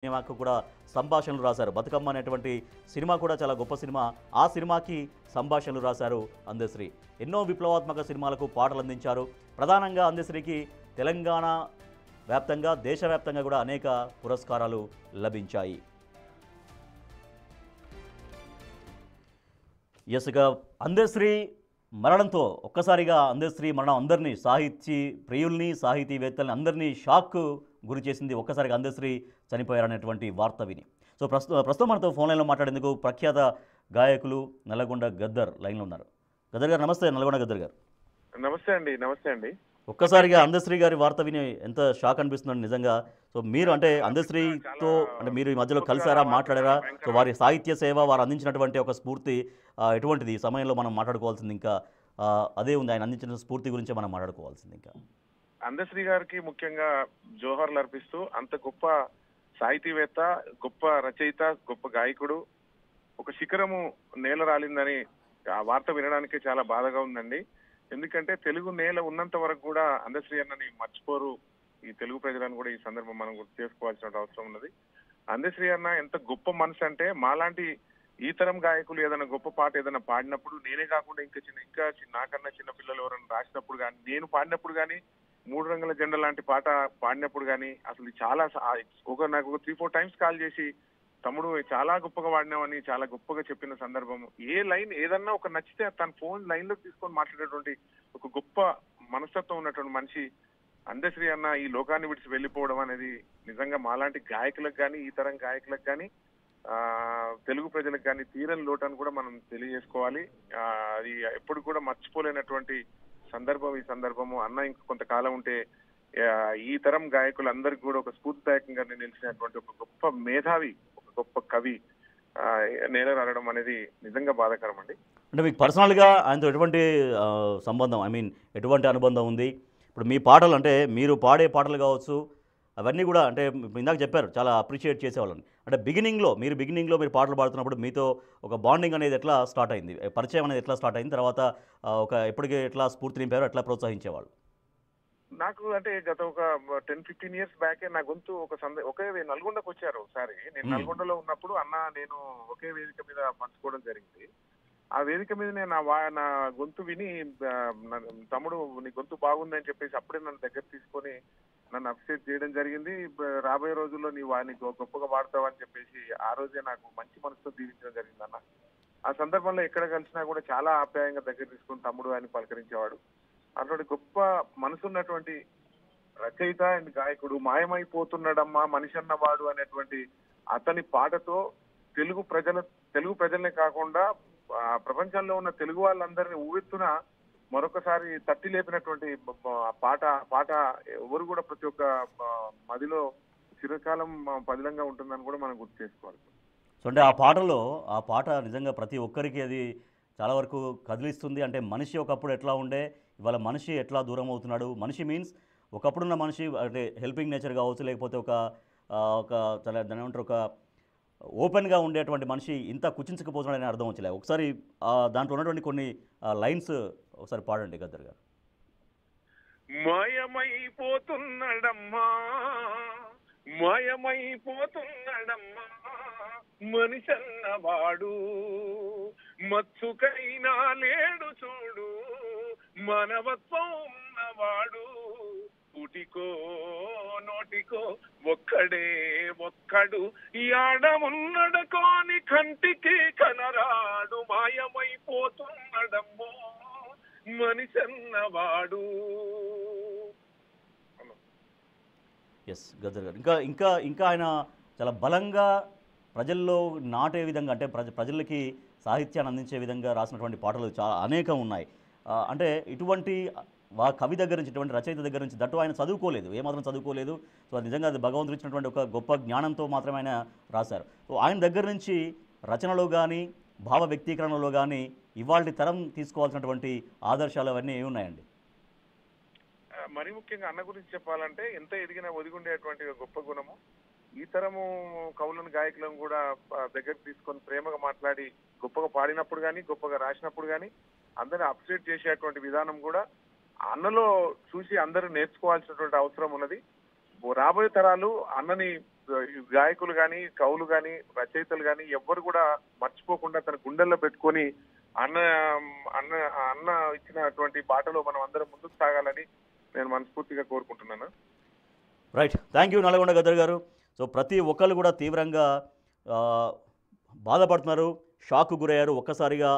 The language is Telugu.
సినిమాకు కూడా సంభాషణలు రాశారు. బతుకమ్మ అనేటువంటి సినిమా కూడా చాలా గొప్ప సినిమా. ఆ సినిమాకి సంభాషణలు రాశారు అందశ్రీ. ఎన్నో విప్లవాత్మక సినిమాలకు పాటలు అందించారు. ప్రధానంగా అందశ్రీకి తెలంగాణ వ్యాప్తంగా, దేశవ్యాప్తంగా కూడా అనేక పురస్కారాలు లభించాయి. ఎస్గా అందశ్రీ మరణంతో ఒక్కసారిగా అందశ్రీ మరణం అందరినీ, సాహితీ ప్రియుల్ని, సాహితీవేత్తల్ని అందరినీ షాక్కు గురి చేసింది. ఒక్కసారిగా అందశ్రీ చనిపోయారనేటువంటి వార్త విని. సో ప్రస్తుతం మనతో ఫోన్ లైన్లో మాట్లాడేందుకు ప్రఖ్యాత గాయకులు నల్లగొండ గద్దర్ లైన్లో ఉన్నారు. గద్దర్ గారు నమస్తే. నల్లగొండ గద్దర్ గారు నమస్తే అండి. నమస్తే అండి. ఒక్కసారిగా అందశ్రీ గారి వార్త విని ఎంత షాక్ అనిపిస్తుందండి నిజంగా. సో మీరు అంటే అందశ్రీతో అంటే మీరు ఈ మధ్యలో కలిసారా, మాట్లాడారా? సో వారి సాహిత్య సేవ, వారు అందించినటువంటి ఒక స్ఫూర్తి ఎటువంటిది? ఈ సమయంలో మనం మాట్లాడుకోవాల్సింది ఇంకా అదే ఉంది. ఆయన అందించిన స్ఫూర్తి గురించే మనం మాట్లాడుకోవాల్సింది. ఇంకా అందశ్రీ గారికి ముఖ్యంగా జోహర్లు అర్పిస్తూ, అంత గొప్ప సాహితీవేత్త, గొప్ప రచయిత, గొప్ప గాయకుడు ఒక శిఖరము నేల రాలిందని ఆ వార్త వినడానికే చాలా బాధగా ఉందండి. ఎందుకంటే తెలుగు నేల ఉన్నంత వరకు కూడా అందశ్రీ అన్నని మర్చిపోరు ఈ తెలుగు ప్రజలను కూడా ఈ సందర్భం మనం గుర్తు చేసుకోవాల్సిన అవసరం ఉన్నది. అందశ్రీ అన్న ఎంత గొప్ప మనసు అంటే, మాలాంటి ఈ తరం గాయకులు ఏదైనా గొప్ప పాట ఏదైనా పాడినప్పుడు, నేనే కాకుండా ఇంకా నాకన్నా చిన్న పిల్లలు ఎవరైనా రాసినప్పుడు కానీ, నేను పాడినప్పుడు కానీ, 3 రంగుల జెండా లాంటి పాట పాడినప్పుడు కానీ, అసలు చాలా నాకు 3-4 టైమ్స్ కాల్ చేసి, తమ్ముడు చాలా గొప్పగా వాడినామని చాలా గొప్పగా చెప్పిన సందర్భం. ఏ లైన్ ఏదన్నా ఒక నచ్చితే తన ఫోన్ లైన్ లోకి తీసుకొని మాట్లాడేటువంటి ఒక గొప్ప మనస్తత్వం ఉన్నటువంటి మనిషి అందశ్రీ అన్న ఈ లోకాన్ని విడిచి వెళ్ళిపోవడం అనేది నిజంగా మాలాంటి గాయకులకు కానీ, ఈ తరం గాయకులకు కానీ, తెలుగు ప్రజలకు కానీ తీరని లోటని కూడా మనం తెలియజేసుకోవాలి. అది ఎప్పుడు కూడా మర్చిపోలేనటువంటి సందర్భం ఈ సందర్భము. అన్న ఇంక కొంతకాలం ఉంటే ఈ తరం గాయకులందరికీ కూడా ఒక స్ఫూర్తిదాయకంగా నిలిచినటువంటి ఒక గొప్ప మేధావి, ఒక గొప్ప కవి నేల రాలడం అనేది నిజంగా బాధాకరం అండి. అంటే మీకు పర్సనల్గా ఆయనతో ఎటువంటి సంబంధం, ఐ మీన్ ఎటువంటి అనుబంధం ఉంది? ఇప్పుడు మీ పాటలు అంటే మీరు పాడే పాటలు కావచ్చు, అవన్నీ కూడా అంటే ఇందాక చెప్పారు చాలా అప్రిషియేట్ చేసేవాళ్ళని. అంటే బిగినింగ్లో మీరు పాటలు పాడుతున్నప్పుడు మీతో ఒక బాండింగ్ అనేది ఎట్లా స్టార్ట్ అయింది, పరిచయం అనేది ఎట్లా స్టార్ట్ అయింది, తర్వాత ఎప్పటికీ ఎట్లా స్ఫూర్తి నింపారో ఎట్లా ప్రోత్సహించేవాళ్ళు? నాకు అంటే గత ఒక 10-15 ఇయర్స్ బ్యాకే నా గొంతు ఒకే నల్గొండకు వచ్చారు ఒకసారి. నేను నల్గొండలో ఉన్నప్పుడు అన్న నేను ఒకే వేదిక మీద పంచుకోవడం జరిగింది. ఆ వేదిక మీద నేను నా గొంతు విని, తమ్ముడు నీ గొంతు బాగుందని చెప్పేసి అప్పుడే నన్ను దగ్గర తీసుకొని నన్ను అప్రిషియేట్ చేయడం జరిగింది. రాబోయే రోజుల్లో నీ గొప్పగా వాడతావని చెప్పేసి ఆ రోజే నాకు మంచి మనసుతో దీవించడం జరిగింది అన్న. ఆ సందర్భంలో ఎక్కడ కలిసినా కూడా చాలా ఆప్యాయంగా దగ్గర తీసుకుని తమ్ముడు అని పలకరించేవాడు. అటువంటి గొప్ప మనసున్నటువంటి రచయిత అండ్ గాయకుడు మాయమైపోతున్నాడమ్మా మనిషి అన్నవాడు అనేటువంటి అతని పాటతో తెలుగు ప్రజలనే కాకుండా ప్రపంచంలో ఉన్న తెలుగు వాళ్ళందరినీ ఊవెత్తున మరొకసారి తట్టి లేపినటువంటి పాట ఎవరు కూడా ప్రతి ఒక్క మదిలో చిరకాలం పదిలంగా ఉంటుందని కూడా మనం గుర్తు చేసుకోవాలి. సో అంటే ఆ పాట నిజంగా ప్రతి ఒక్కరికి అది చాలా వరకు కదిలిస్తుంది. అంటే మనిషి ఒకప్పుడు ఎట్లా ఉండే, ఇవాళ మనిషి ఎట్లా దూరం అవుతున్నాడు. మనిషి మీన్స్ ఒకప్పుడున్న మనిషి అంటే హెల్పింగ్ నేచర్ కావచ్చు, లేకపోతే ఒక చాలా దాని ఏమంటారు, ఒక ఓపెన్గా ఉండేటువంటి మనిషి ఇంత కుచించకపోతున్నాడని అర్థం వచ్చలే. ఒకసారి దాంట్లో ఉన్నటువంటి కొన్ని లైన్స్ ఒకసారి పాడండి గద్దర్ గారు. మాయమైపోతున్నాడమ్మా మాయమైపోతున్నాడమ్మా మనిషన్నవాడు, మత్సుకైనా లేడు చూడు మానవత్వం ఉన్నవాడు, పుటికో నోటికో ఒక్కడు యాడమున్నడు కాని కంటికి కనరాడు, మాయమైపోతున్నాడమ్మో మనిషన్నవాడు. ఎస్ గద్దర్ గారు ఇంకా ఆయన చాలా బలంగా ప్రజల్లో నాటే విధంగా, అంటే ప్రజలకి సాహిత్యాన్ని అందించే విధంగా రాసినటువంటి పాటలు చాలా అనేకం ఉన్నాయి. అంటే ఇటువంటి కవి దగ్గర నుంచి, ఇటువంటి రచయిత దగ్గర నుంచి, దట్టు ఆయన చదువుకోలేదు, ఏమాత్రం చదువుకోలేదు. సో అది నిజంగా అది భగవంతుడు ఇచ్చినటువంటి ఒక గొప్ప జ్ఞానంతో మాత్రమే ఆయన రాశారు. సో ఆయన దగ్గర నుంచి రచనలో కానీ, భావ వ్యక్తీకరణలో కానీ ఇవాళ తరం తీసుకోవాల్సినటువంటి ఆదర్శాలు అవన్నీ ఏమున్నాయండి? మరి ముఖ్యంగా అన్న గురించి చెప్పాలంటే, ఎంత ఎదిగినా ఒదిగుండేటువంటి గొప్ప గుణము. ఈ తరము కవులను గాయకులను కూడా దగ్గర తీసుకొని ప్రేమగా మాట్లాడి గొప్పగా పాడినప్పుడు కానీ, గొప్పగా రాసినప్పుడు కానీ అందరిని అప్రిషియేట్ చేసేటువంటి విధానం కూడా అన్నలో చూసి అందరూ నేర్చుకోవాల్సినటువంటి అవసరం ఉన్నది. రాబోయే తరాలు అన్నని గాయకులు కానీ కవులు కానీ రచయితలు కానీ ఎవ్వరు కూడా మర్చిపోకుండా తన గుండెల్లో పెట్టుకొని అన్న అన్న అన్న ఇచ్చినటువంటి బాటలో మనం అందరం ముందుకు సాగాలని నేను మనస్ఫూర్తిగా కోరుకుంటున్నాను. Right, thank you Nalgonda Gaddar గారు. సో ప్రతి ఒక్కళ్ళు కూడా తీవ్రంగా బాధపడుతున్నారు, షాక్కు గురయ్యారు. ఒక్కసారిగా